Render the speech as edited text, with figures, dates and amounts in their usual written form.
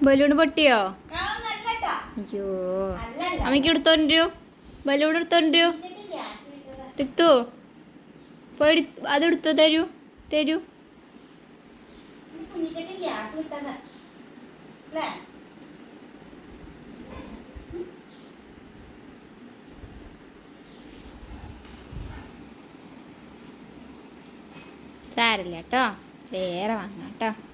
Balloon പൊട്ടിയോ? അയ്യോ അമ്മയ്ക്ക് എടുത്തോണ്ടു, balloon എടുത്തോണ്ടു. എടുത്തു പോയി, അതെടുത്തു തരൂ തരൂ. സാരില്ല കേട്ടോ, വേറെ വാങ്ങാം കേട്ടോ.